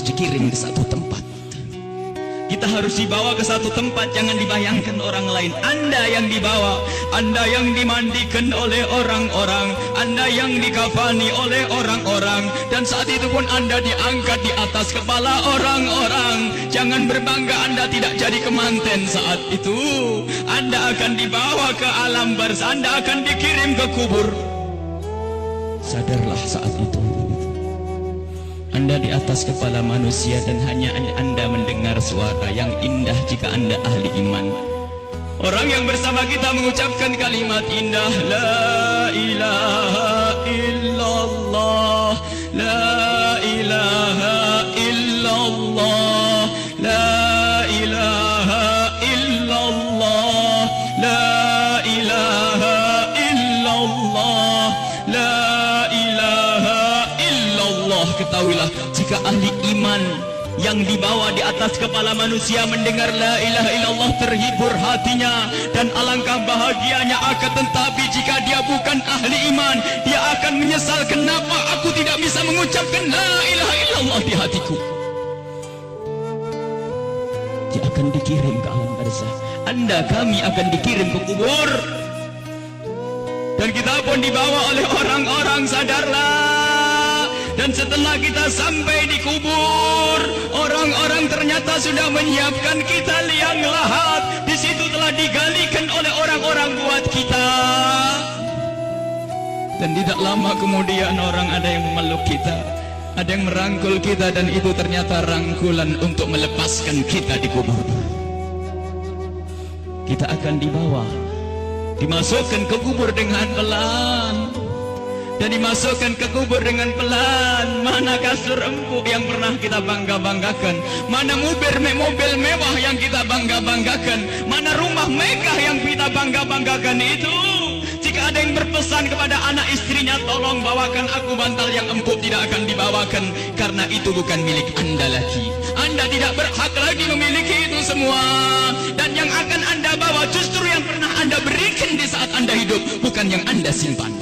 dikirim ke satu tempat. Kita harus dibawa ke satu tempat, jangan dibayangkan orang lain. Anda yang dibawa, Anda yang dimandikan oleh orang-orang, Anda yang dikafani oleh orang-orang, dan saat itu pun Anda diangkat di atas kepala orang-orang. Jangan berbangga Anda tidak jadi kemanten saat itu. Anda akan dibawa ke alam barzah, Anda akan dikirim ke kubur. Sadarlah saat itu Anda di atas kepala manusia dan hanya Anda mendengar suara yang indah jika Anda ahli iman. Orang yang bersama kita mengucapkan kalimat indah, La ilaha illallah, La ilaha illallah, La ilaha illallah, La ilaha illallah, La ilaha illallah. Ketahuilah, jika ahli iman yang dibawa di atas kepala manusia mendengar la ilaha illallah, terhibur hatinya dan alangkah bahagianya. Akan tetapi jika dia bukan ahli iman, dia akan menyesal, kenapa aku tidak bisa mengucapkan la ilaha illallah di hatiku. Dia akan dikirim ke alam barzah, Anda, kami akan dikirim ke kubur, dan kita pun dibawa oleh orang-orang. Sadarlah. Dan setelah kita sampai di kubur, orang-orang ternyata sudah menyiapkan kita liang lahat. Di situ telah digalikan oleh orang-orang buat kita. Dan tidak lama kemudian orang ada yang memeluk kita, ada yang merangkul kita, dan itu ternyata rangkulan untuk melepaskan kita di kubur. Kita akan dibawa, dimasukkan ke kubur dengan pelan. Dan dimasukkan ke kubur dengan pelan. Mana kasur empuk yang pernah kita bangga-banggakan? Mana mobil mewah yang kita bangga-banggakan? Mana rumah megah yang kita bangga-banggakan itu? Jika ada yang berpesan kepada anak istrinya, tolong bawakan aku bantal yang empuk, tidak akan dibawakan, karena itu bukan milik Anda lagi. Anda tidak berhak lagi memiliki itu semua. Dan yang akan Anda bawa justru yang pernah Anda berikan di saat Anda hidup, bukan yang Anda simpan.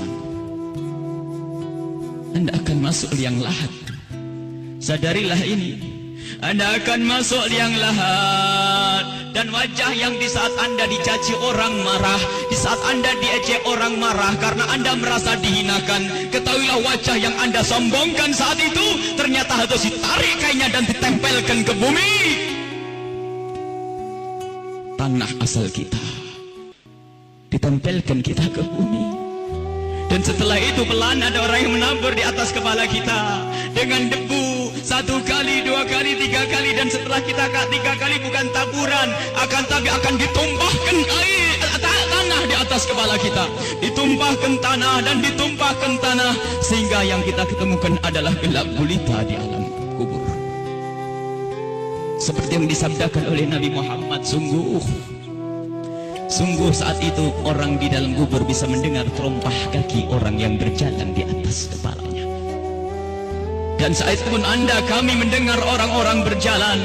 Anda akan masuk liang lahat. Sadarilah ini. Anda akan masuk liang lahat. Dan wajah yang di saat Anda dicaci orang marah, di saat Anda diejek orang marah karena Anda merasa dihinakan, ketahuilah wajah yang Anda sombongkan saat itu ternyata harus ditarik kainnya dan ditempelkan ke bumi, tanah asal kita. Ditempelkan kita ke bumi. Dan setelah itu pelan ada orang yang menabur di atas kepala kita dengan debu, 1 kali, 2 kali, 3 kali, dan setelah kita 3 kali bukan taburan, tapi akan ditumpahkan air tanah di atas kepala kita, ditumpahkan tanah dan ditumpahkan tanah, sehingga yang kita ketemukan adalah gelap gulita di alam kubur. Seperti yang disabdakan oleh Nabi Muhammad, sungguh saat itu orang di dalam kubur bisa mendengar terompah kaki orang yang berjalan di atas kepalanya. Dan saat itu pun Anda, kami mendengar orang-orang berjalan.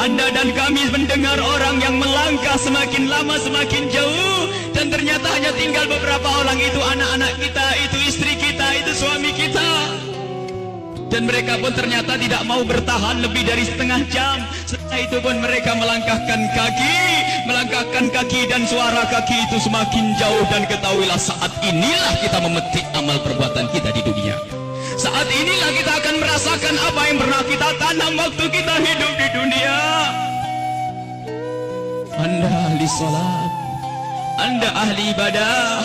Anda dan kami mendengar orang yang melangkah semakin lama semakin jauh. Dan ternyata hanya tinggal beberapa orang, itu anak-anak kita, itu istri kita, itu suami kita. Dan mereka pun ternyata tidak mau bertahan lebih dari setengah jam. Setelah itu pun mereka melangkahkan kaki, dan suara kaki itu semakin jauh. Dan ketahuilah, saat inilah kita memetik amal perbuatan kita di dunia. Saat inilah kita akan merasakan apa yang pernah kita tanam waktu kita hidup di dunia. Anda ahli salat, Anda ahli ibadah,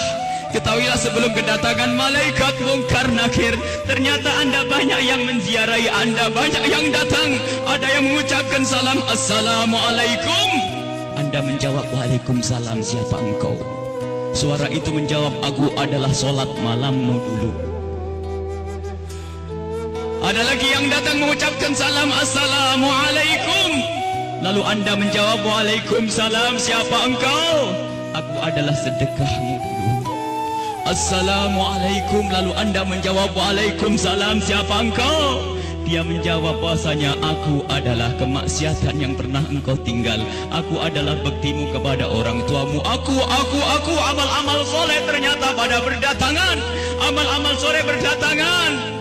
ketahuilah sebelum kedatangan malaikat mungkar nakir, ternyata Anda banyak yang menziarahi Anda, banyak yang datang. Ada yang mengucapkan salam, Assalamualaikum. Anda menjawab, Waalaikumsalam, siapa engkau? Suara itu menjawab, aku adalah solat malammu dulu. Ada lagi yang datang mengucapkan salam, Assalamualaikum. Lalu Anda menjawab, Waalaikumsalam, siapa engkau? Aku adalah sedekahmu dulu. Assalamualaikum. Lalu Anda menjawab, Waalaikumsalam, siapa engkau? Dia menjawab bahasanya, aku adalah kemaksiatan yang pernah engkau tinggal. Aku adalah baktimu kepada orang tuamu. Aku, amal-amal soleh ternyata pada berdatangan. Amal-amal soleh berdatangan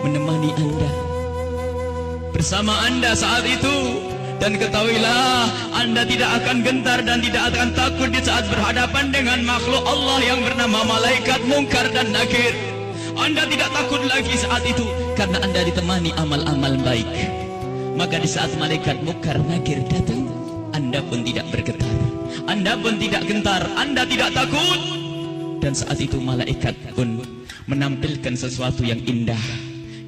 menemani Anda. bersama Anda saat itu. Dan ketahuilah, Anda tidak akan gentar dan tidak akan takut di saat berhadapan dengan makhluk Allah yang bernama malaikat Munkar dan Nakir. Anda tidak takut lagi saat itu karena Anda ditemani amal-amal baik. Maka di saat malaikat Munkar Nakir datang, Anda pun tidak bergetar, Anda pun tidak gentar, Anda tidak takut. Dan saat itu malaikat pun menampilkan sesuatu yang indah.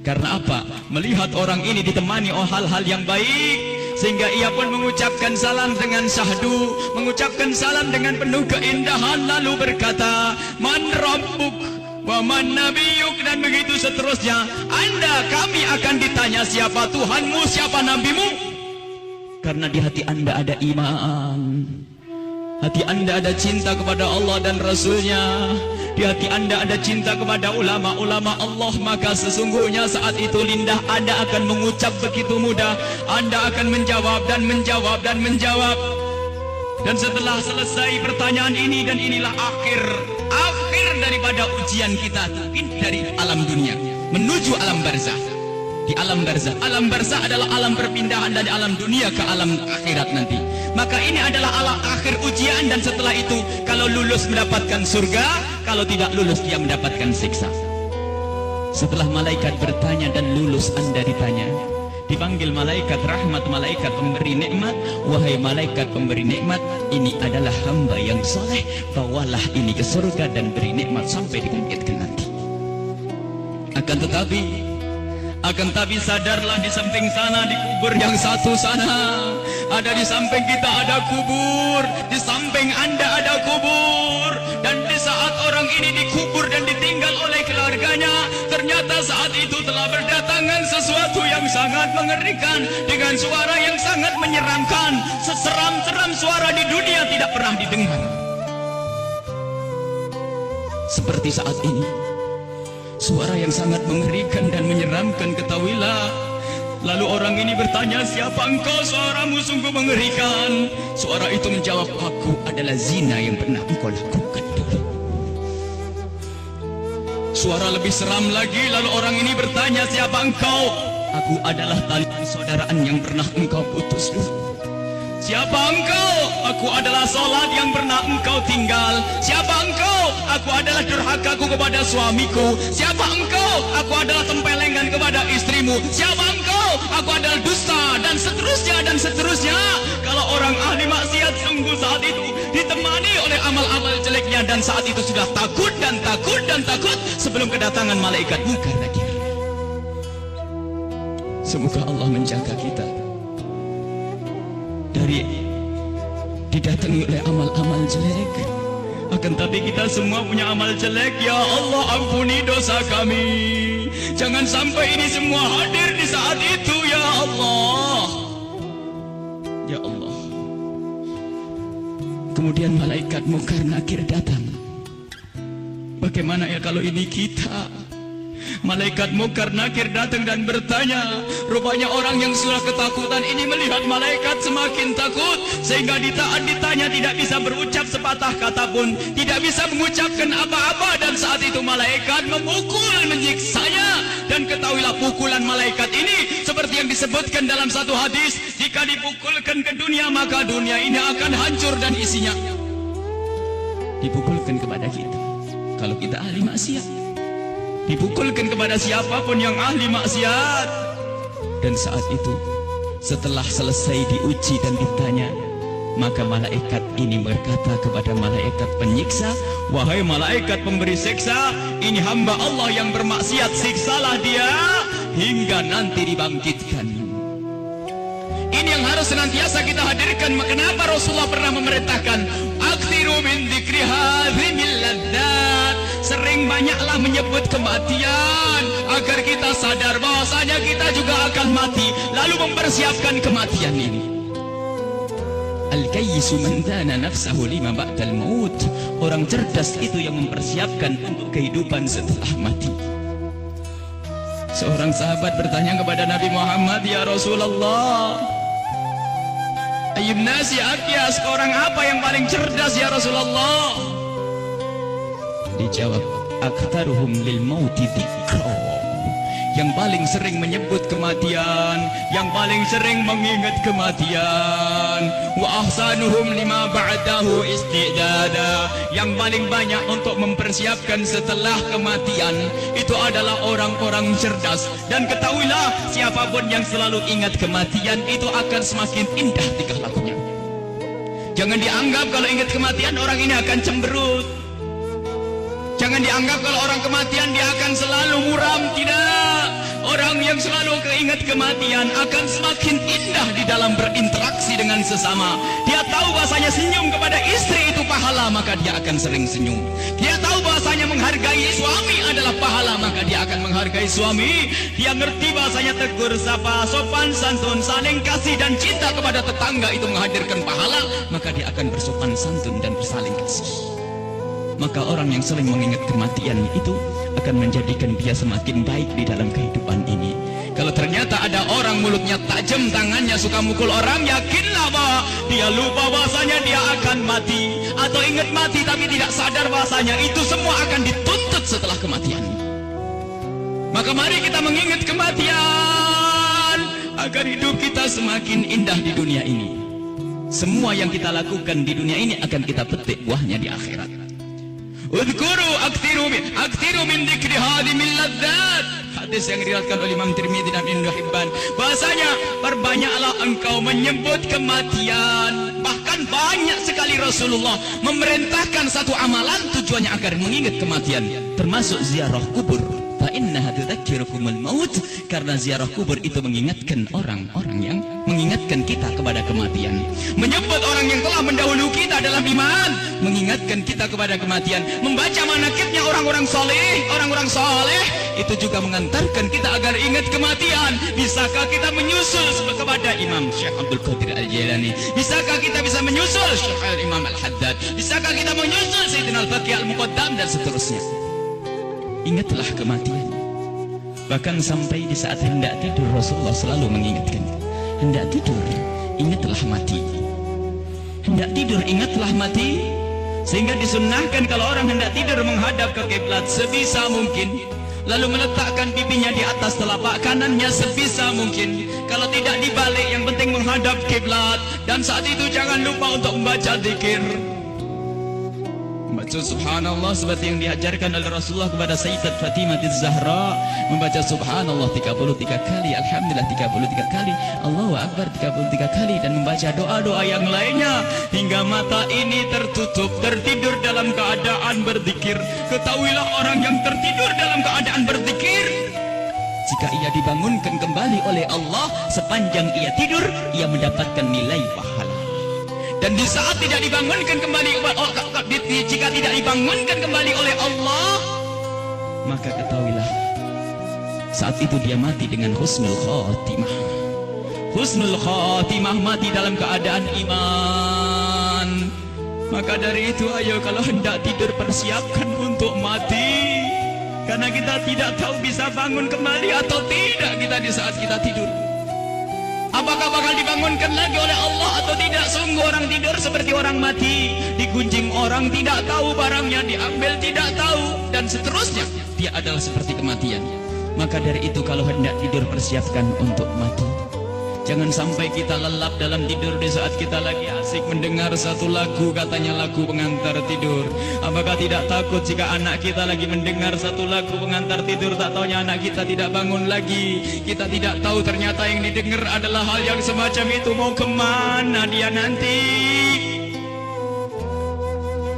Karena apa? Melihat orang ini ditemani oleh hal-hal yang baik, sehingga ia pun mengucapkan salam dengan syahdu, mengucapkan salam dengan penuh keindahan, lalu berkata, Man Rabbuk wa man nabiyuk, dan begitu seterusnya. Anda, kami akan ditanya siapa Tuhanmu, siapa nabimu. Karena di hati Anda ada iman, hati Anda ada cinta kepada Allah dan Rasulnya, di hati Anda ada cinta kepada ulama-ulama Allah. Maka sesungguhnya saat itu lidah Anda akan mengucap begitu mudah. Anda akan menjawab dan menjawab dan menjawab. Dan setelah selesai pertanyaan ini, dan inilah akhir daripada ujian kita dari alam dunia menuju alam barzah. Di alam barzah adalah alam perpindahan dari alam dunia ke alam akhirat nanti. Maka ini adalah alam akhir ujian, dan setelah itu kalau lulus mendapatkan surga, kalau tidak lulus dia mendapatkan siksa. Setelah malaikat bertanya dan lulus, Anda ditanya, dipanggil malaikat rahmat, malaikat pemberi nikmat. Wahai malaikat pemberi nikmat, ini adalah hamba yang soleh, bawalah ini ke surga dan beri nikmat sampai dibangkitkan nanti. Akan tapi sadarlah, di samping sana, di kubur yang satu sana, ada di samping kita ada kubur, di samping Anda ada kubur. Dan di saat orang ini dikubur dan ditinggal oleh keluarganya, ternyata saat itu telah berdatangan sesuatu yang sangat mengerikan, dengan suara yang sangat menyeramkan. Seseram-seram suara di dunia tidak pernah didengar seperti saat ini. Suara yang sangat mengerikan dan menyeramkan, ketahuilah. Lalu orang ini bertanya, siapa engkau? Suaramu sungguh mengerikan. Suara itu menjawab, aku adalah zina yang pernah engkau lakukan dulu. Suara lebih seram lagi, lalu orang ini bertanya, siapa engkau? Aku adalah tali persaudaraan yang pernah engkau putus dulu. Siapa engkau? Aku adalah salat yang pernah engkau tinggal. Siapa engkau? Aku adalah durhakaku kepada suamiku. Siapa engkau? Aku adalah tempelengan kepada istrimu. Siapa engkau? Aku adalah dusta, dan seterusnya dan seterusnya. Kalau orang ahli maksiat sungguh saat itu ditemani oleh amal-amal jeleknya, dan saat itu sudah takut dan takut dan takut sebelum kedatangan malaikat Munkar Nakir. Semoga Allah menjaga kita dari didatangi oleh amal-amal jelek. Akan tapi kita semua punya amal jelek. Ya Allah, ampuni dosa kami. Jangan sampai ini semua hadir di saat itu. Ya Allah, ya Allah. Kemudian malaikat Munkar Nakir datang. Bagaimana ya kalau ini kita? Malaikat Munkar Nakir datang dan bertanya. Rupanya orang yang sudah ketakutan ini melihat malaikat semakin takut, sehingga ditanya tidak bisa berucap sepatah kata pun, tidak bisa mengucapkan apa-apa. Dan saat itu malaikat memukul, menyiksanya. Dan ketahuilah, pukulan malaikat ini seperti yang disebutkan dalam satu hadis, jika dipukulkan ke dunia, maka dunia ini akan hancur dan isinya. Dipukulkan kepada kita kalau kita ahli maksiat, dipukulkan kepada siapapun yang ahli maksiat. Dan saat itu setelah selesai diuji dan ditanya, maka malaikat ini berkata kepada malaikat penyiksa, wahai malaikat pemberi siksa, ini hamba Allah yang bermaksiat, siksalah dia hingga nanti dibangkitkan. Ini yang harus senantiasa kita hadirkan. Kenapa Rasulullah pernah memerintahkan, aktsiru min dzikri hadzimil ladzat, sering banyaklah menyebut kematian, agar kita sadar bahwasanya kita juga akan mati, lalu mempersiapkan kematian ini. Al-kayyisu man dana nafsahu lima ba'dal maut. Orang cerdas itu yang mempersiapkan untuk kehidupan setelah mati. Seorang sahabat bertanya kepada Nabi Muhammad, ya Rasulullah, ayyun nasi akyas, orang apa yang paling cerdas ya Rasulullah? Dijawab, aktsaruhum lil mauti dzikra, yang paling sering menyebut kematian, yang paling sering mengingat kematian. Wa ahsanuhum lima ba'dahu istidada, yang paling banyak untuk mempersiapkan setelah kematian itu adalah orang-orang cerdas. Dan ketahuilah, siapapun yang selalu ingat kematian itu akan semakin indah tingkah lakunya. Jangan dianggap kalau ingat kematian orang ini akan cemberut. Jangan dianggap kalau orang kematian dia akan selalu muram. Tidak. Orang yang selalu keingat kematian akan semakin indah di dalam berinteraksi dengan sesama. Dia tahu bahasanya senyum kepada istri itu pahala, maka dia akan sering senyum. Dia tahu bahasanya menghargai suami adalah pahala, maka dia akan menghargai suami. Dia ngerti bahasanya tegur sapa, sopan santun, saling kasih dan cinta kepada tetangga itu menghadirkan pahala, maka dia akan bersopan santun dan bersaling kasih. Maka orang yang sering mengingat kematian itu akan menjadikan dia semakin baik di dalam kehidupan ini. Kalau ternyata ada orang mulutnya tajam, tangannya suka mukul orang, yakinlah bahwa dia lupa bahasanya dia akan mati, atau ingat mati tapi tidak sadar bahasanya itu semua akan dituntut setelah kematian. Maka mari kita mengingat kematian agar hidup kita semakin indah di dunia ini. Semua yang kita lakukan di dunia ini akan kita petik buahnya di akhirat. Udhkuru aktiru min dzikri hadimil ladzat. Hadis yang diriwayatkan oleh Imam Tirmidzi dan Ibnu Hibban. Bahasanya, perbanyaklah engkau menyebut kematian. Bahkan banyak sekali Rasulullah memerintahkan satu amalan tujuannya agar mengingat kematian, termasuk ziarah kubur. Fa innaha tudzakirukumul maut, karena ziarah kubur itu mengingatkan orang-orang yang mengingatkan kita kepada kematian. Menyebut orang yang telah mendahului kita dalam iman, mengingatkan kita kepada kematian. Membaca manaqibnya orang-orang soleh itu juga mengantarkan kita agar ingat kematian. Bisakah kita menyusul kepada Imam Syekh Abdul Qadir Al-Jailani? Bisakah kita bisa menyusul Syekh Imam Al-Haddad? Bisakah kita menyusul Sayyidina Al-Faqih Al-Muqaddam dan seterusnya? Ingatlah kematian. Bahkan sampai di saat hendak tidur Rasulullah selalu mengingatkan, hendak tidur ingatlah mati, hendak tidur ingatlah mati. Sehingga disunnahkan kalau orang hendak tidur menghadap ke kiblat sebisa mungkin, lalu meletakkan pipinya di atas telapak kanannya sebisa mungkin. Kalau tidak dibalik, yang penting menghadap kiblat. Dan saat itu jangan lupa untuk membaca zikir, membaca subhanallah seperti yang diajarkan oleh Rasulullah kepada Sayyidat Fatimah Az-Zahra, membaca subhanallah 33 kali, alhamdulillah 33 kali, Allahu Akbar 33 kali, dan membaca doa-doa yang lainnya hingga mata ini tertutup, tertidur dalam keadaan berzikir. Ketahuilah orang yang tertidur dalam keadaan berzikir, jika ia dibangunkan kembali oleh Allah sepanjang ia tidur, ia mendapatkan nilai pahala. Dan di saat tidak dibangunkan kembali, jika tidak dibangunkan kembali oleh Allah, maka ketahuilah saat itu dia mati dengan husnul khatimah. Husnul khatimah, mati dalam keadaan iman. Maka dari itu, ayo kalau hendak tidur persiapkan untuk mati, karena kita tidak tahu bisa bangun kembali atau tidak kita di saat kita tidur. Apakah bakal dibangunkan lagi oleh Allah atau tidak? Sungguh orang tidur seperti orang mati, digunjing orang tidak tahu, barangnya diambil tidak tahu, dan seterusnya. Dia adalah seperti kematian. Maka dari itu kalau hendak tidur persiapkan untuk mati. Jangan sampai kita lelap dalam tidur di saat kita lagi asik mendengar satu lagu, katanya lagu pengantar tidur. Apakah tidak takut jika anak kita lagi mendengar satu lagu pengantar tidur, tak taunya anak kita tidak bangun lagi? Kita tidak tahu ternyata yang didengar adalah hal yang semacam itu. Mau kemana dia nanti?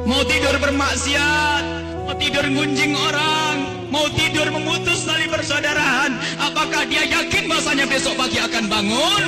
Mau tidur bermaksiat, mau tidur gunjing orang, mau tidur memutus tali persaudaraan. Apakah dia yakin bahasanya besok pagi akan bangun?